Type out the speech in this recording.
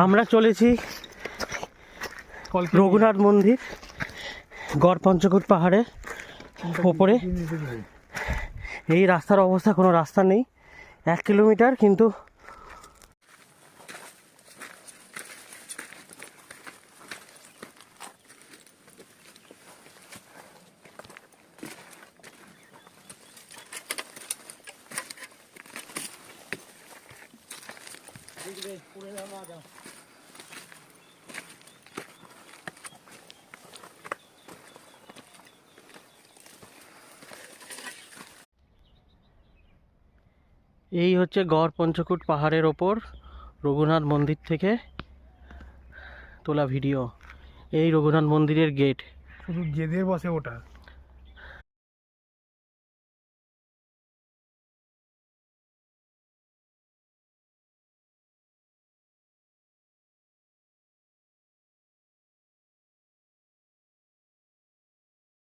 আমরা চলেছি রঘুনাথ মন্দির, গড় পঞ্চকোট পাহাড়ে ওপরে। এই রাস্তার অবস্থা, কোনো রাস্তা নেই, 1 কিলোমিটার, কিন্তু এই হচ্ছে গড় পঞ্চকোট পাহাড়ের ওপর রঘুনাথ মন্দির থেকে তোলা ভিডিও। এই রঘুনাথ মন্দিরের গেট, শুধু গেদের বসে ওটা।